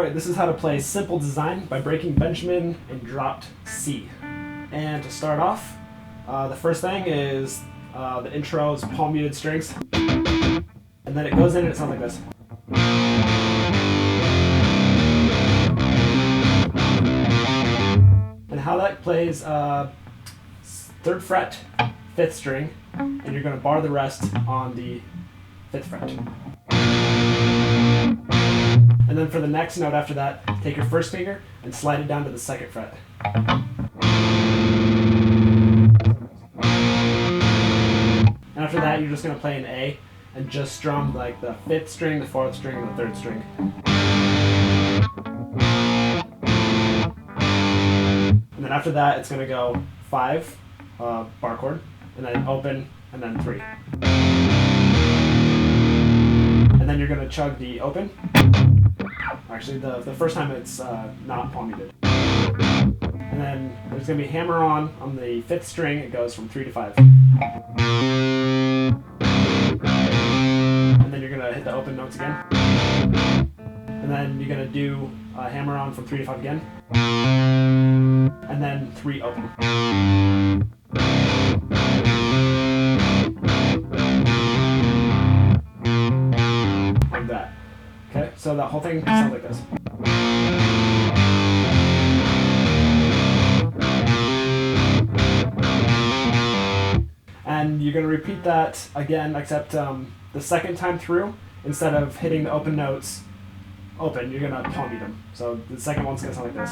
Alright, this is how to play Simple Design by breaking Benjamin and dropped C. And to start off, the first thing is the intro is palm muted strings. And then it goes in and it sounds like this. And how that plays, 3rd fret, 5th string, and you're going to bar the rest on the 5th fret. And then for the next note after that, take your first finger and slide it down to the 2nd fret. And after that, you're just going to play an A and just strum like the 5th string, the 4th string, and the 3rd string. And then after that, it's going to go 5, bar chord, and then open, and then 3. And then you're going to chug the open. Actually, the first time it's not palm muted. And then there's going to be hammer on the 5th string. It goes from 3 to 5. And then you're going to hit the open notes again. And then you're going to do hammer on from 3 to 5 again. And then 3 open. Like that. Okay, so that whole thing sounds like this. And you're going to repeat that again, except the second time through, instead of hitting the open notes open, you're going to palm mute them. So the second one's going to sound like this.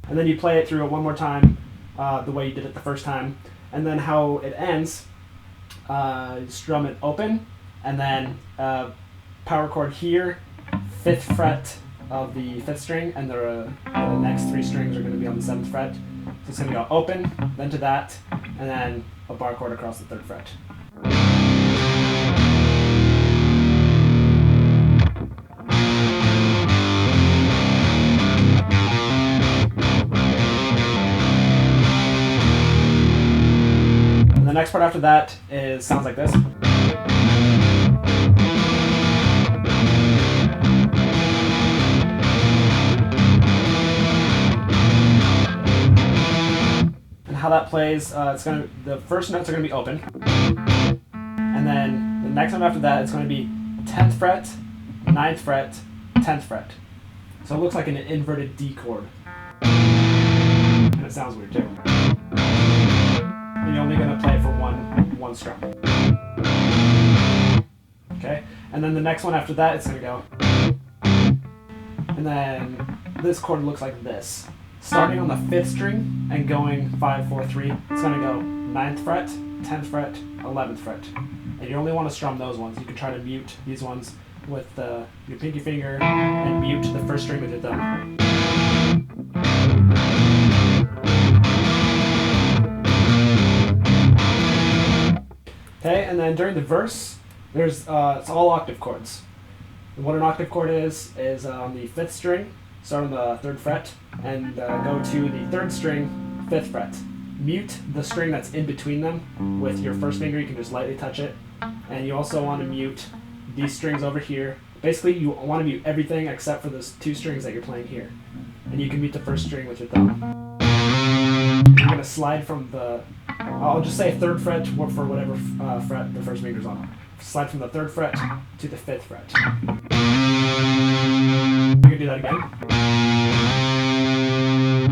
And then you play it through it one more time, the way you did it the first time. And then how it ends, you strum it open, and then power chord here, 5th fret of the 5th string, and the next 3 strings are going to be on the 7th fret. So it's going to go open, then to that, and then a bar chord across the 3rd fret. And the next part after that sounds like this. How that plays, the first notes are going to be open, and then the next note after that it's going to be 10th fret, 9th fret, 10th fret. So it looks like an inverted D chord, and it sounds weird too. And you're only going to play it for one strum. Okay, and then the next one after that it's going to go, and then this chord looks like this. Starting on the 5th string and going 5, 4, 3, it's going to go 9th fret, 10th fret, 11th fret. And you only want to strum those ones. You can try to mute these ones with your pinky finger and mute the first string with your thumb. Okay, and then during the verse, it's all octave chords. And what an octave chord is on the 5th string, start on the 3rd fret, and go to the 3rd string, 5th fret. Mute the string that's in between them with your first finger. You can just lightly touch it. And you also want to mute these strings over here. Basically, you want to mute everything except for those 2 strings that you're playing here. And you can mute the first string with your thumb. You're going to slide from I'll just say 3rd fret for whatever fret the first finger's on. Slide from the 3rd fret to the 5th fret. You can do that again.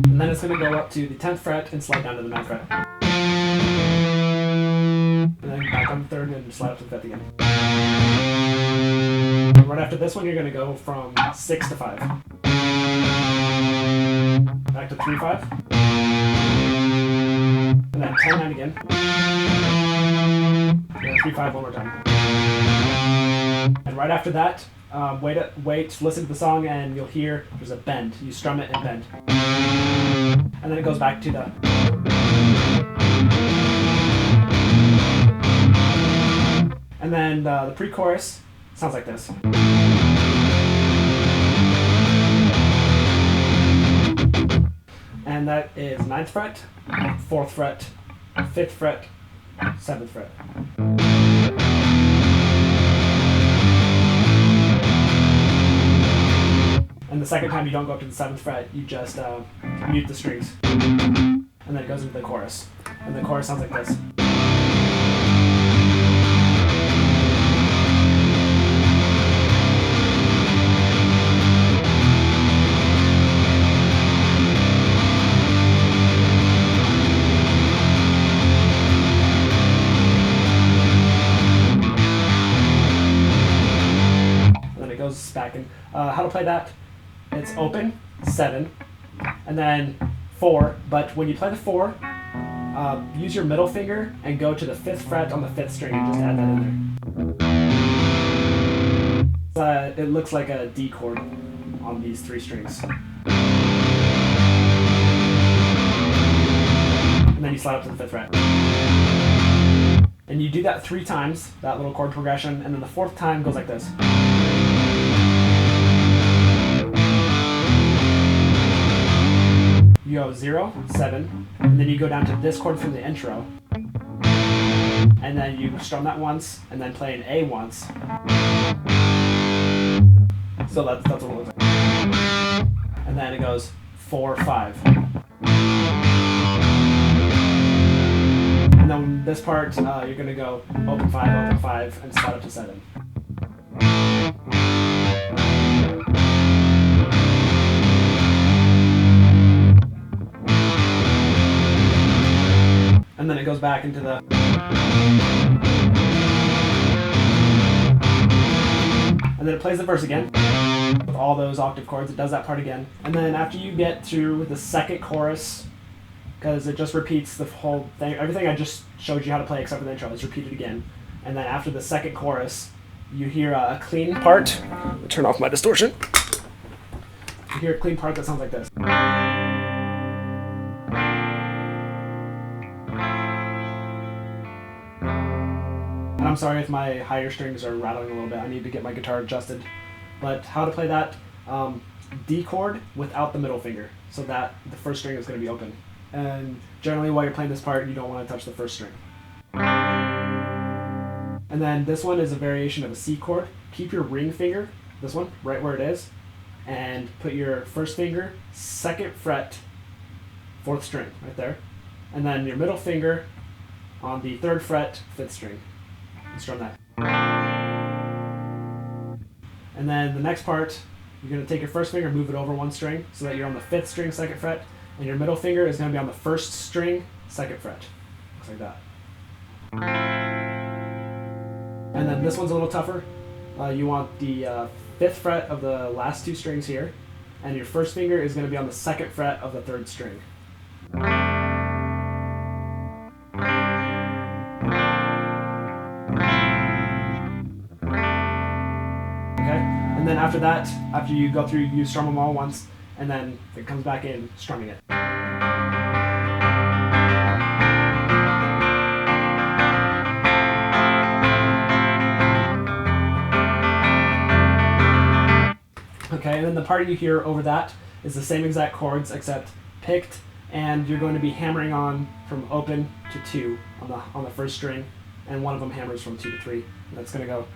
And then it's going to go up to the 10th fret and slide down to the 9th fret. And then back on the 3rd and slide up to the 5th again. And right after this one, you're going to go from 6 to 5. Back to 3, 5. And then 10, 9 again. And then 3, 5 one more time. And right after that, wait, listen to the song, and you'll hear there's a bend. You strum it and bend. And then it goes back to the... And then the pre-chorus sounds like this. And that is 9th fret, 4th fret, 5th fret, 7th fret. And the second time you don't go up to the 7th fret, you just mute the strings. And then it goes into the chorus. And the chorus sounds like this. And then it goes back in. How to play that? It's open, 7, and then 4, but when you play the 4, use your middle finger and go to the 5th fret on the 5th string and just add that in there. It looks like a D chord on these 3 strings. And then you slide up to the 5th fret. And you do that 3 times, that little chord progression, and then the 4th time goes like this. You go 0, 7, and then you go down to this chord from the intro, and then you strum that once, and then play an A once. So that's what it looks like. And then it goes 4, 5. And then this part, you're going to go open 5, and slide up to 7. And then it goes back into the... And then it plays the verse again with all those octave chords. It does that part again. And then after you get through the second chorus, because it just repeats the whole thing, everything I just showed you how to play except for the intro is repeated again. And then after the second chorus, you hear a clean part. Turn off my distortion. You hear a clean part that sounds like this. And I'm sorry if my higher strings are rattling a little bit. I need to get my guitar adjusted. But how to play that, D chord without the middle finger, so that the first string is going to be open. And generally while you're playing this part, you don't want to touch the first string. And then this one is a variation of a C chord. Keep your ring finger, this one, right where it is, and put your first finger, 2nd fret, 4th string, right there. And then your middle finger on the 3rd fret, 5th string. And strum that. And then the next part, you're going to take your first finger, move it over 1 string, so that you're on the 5th string, 2nd fret, and your middle finger is going to be on the 1st string, 2nd fret. Looks like that. And then this one's a little tougher. You want the 5th fret of the last 2 strings here, and your first finger is going to be on the 2nd fret of the 3rd string. And then after that, after you go through, you strum them all once, and then it comes back in strumming it. Okay, and then the part you hear over that is the same exact chords except picked, and you're going to be hammering on from open to 2 on the first string, and one of them hammers from 2 to 3, and that's going to go.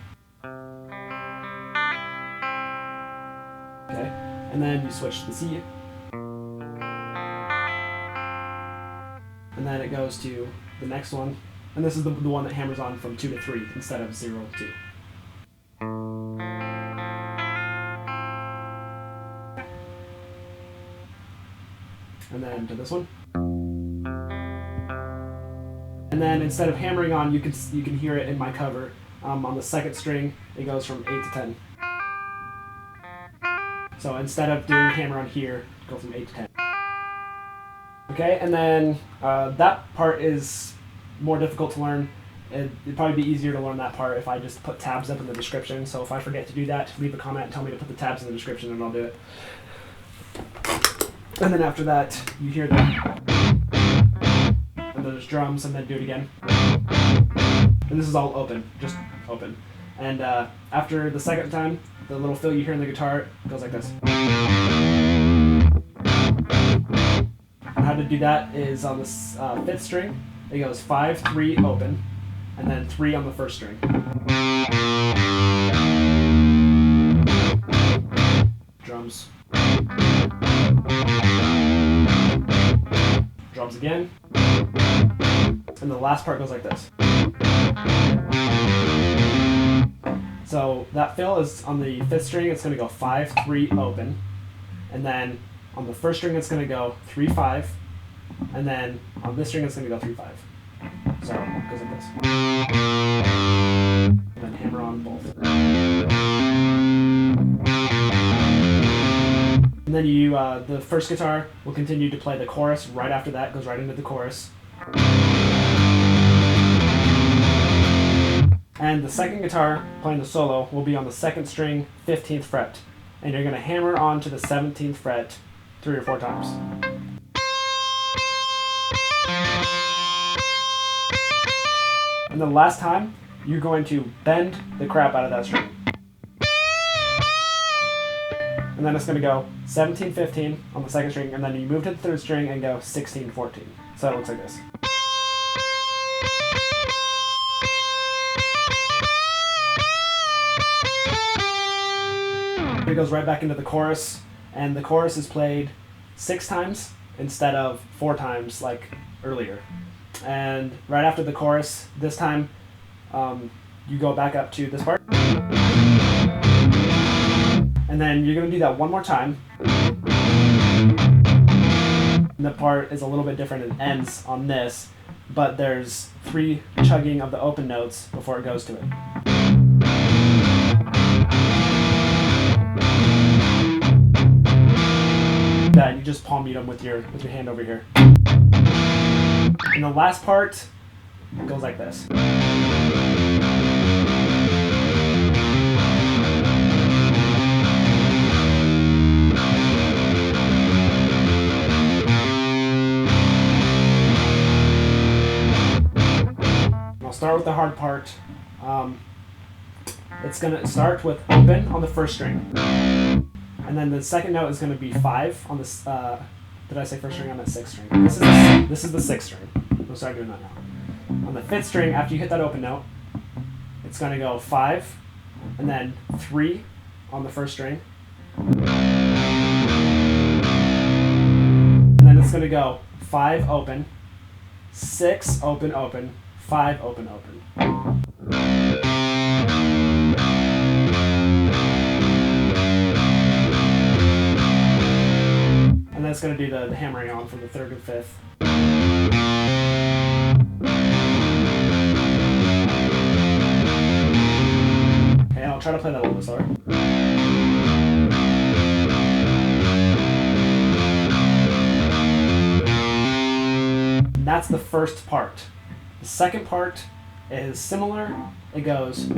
Okay, and then you switch to the C. And then it goes to the next one, and this is the one that hammers on from 2 to 3 instead of 0 to 2. And then to this one. And then instead of hammering on, you can hear it in my cover. On the 2nd string, it goes from 8 to 10. So instead of doing hammer on here, go from 8 to 10. Okay, and then that part is more difficult to learn. It'd probably be easier to learn that part if I just put tabs up in the description. So if I forget to do that, leave a comment and tell me to put the tabs in the description and I'll do it. And then after that, you hear that. And there's drums, and then do it again. And this is all open, just open. And after the 2nd time, the little fill you hear in the guitar goes like this. And how to do that is on the 5th string, it goes 5, 3, open, and then 3 on the first string. Drums. Drums again. And the last part goes like this. So that fill is on the 5th string, it's going to go 5, 3, open. And then on the first string, it's going to go 3, 5. And then on this string, it's going to go 3, 5. So it goes like this. And then hammer on both. And then you, the first guitar will continue to play the chorus right after that, goes right into the chorus. And the second guitar playing the solo will be on the 2nd string, 15th fret. And you're going to hammer onto the 17th fret 3 or 4 times. And the last time, you're going to bend the crap out of that string. And then it's going to go 17, 15 on the 2nd string, and then you move to the 3rd string and go 16, 14. So it looks like this. It goes right back into the chorus, and the chorus is played 6 times instead of 4 times like earlier. And right after the chorus, this time you go back up to this part. And then you're going to do that one more time. And the part is a little bit different. It ends on this, but there's 3 chugging of the open notes before it goes to it. That you just palm beat them with your hand over here. And the last part goes like this. I'll start with the hard part. It's going to start with open on the 1st string. And then the second note is going to be 5 on this. Did I say 1st string? I'm at 6th string. This is the 6th string. We'll start doing that now. On the 5th string, after you hit that open note, it's going to go 5, and then 3 on the 1st string. And then it's going to go 5, open, 6, open, open, 5, open, open. And then it's going to do the hammering on from the 3rd and 5th. Okay, I'll try to play that a little bit slower. And that's the first part. The second part is similar. It goes.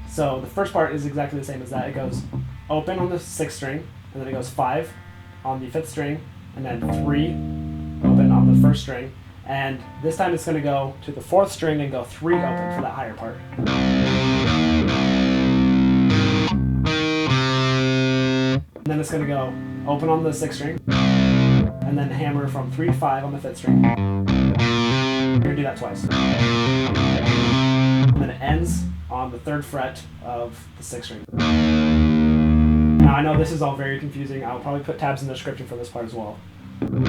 So the first part is exactly the same as that. It goes open on the 6th string, and then it goes 5 on the 5th string, and then 3 open on the 1st string. And this time it's going to go to the 4th string and go 3 open for that higher part. And then it's going to go open on the 6th string, and then hammer from 3 to 5 on the 5th string. You're going to do that twice. And then it ends on the 3rd fret of the 6th string. Now I know this is all very confusing. I'll probably put tabs in the description for this part as well. And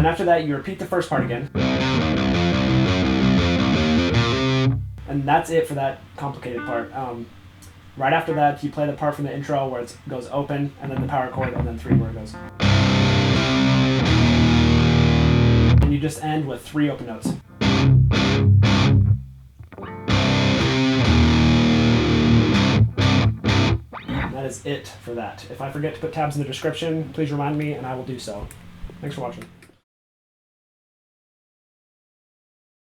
after that, you repeat the first part again. And that's it for that complicated part. Right after that, you play the part from the intro where it goes open, and then the power chord, and then 3 where it goes. And you just end with 3 open notes. That is it for that. If I forget to put tabs in the description, please remind me and I will do so. Thanks for watching.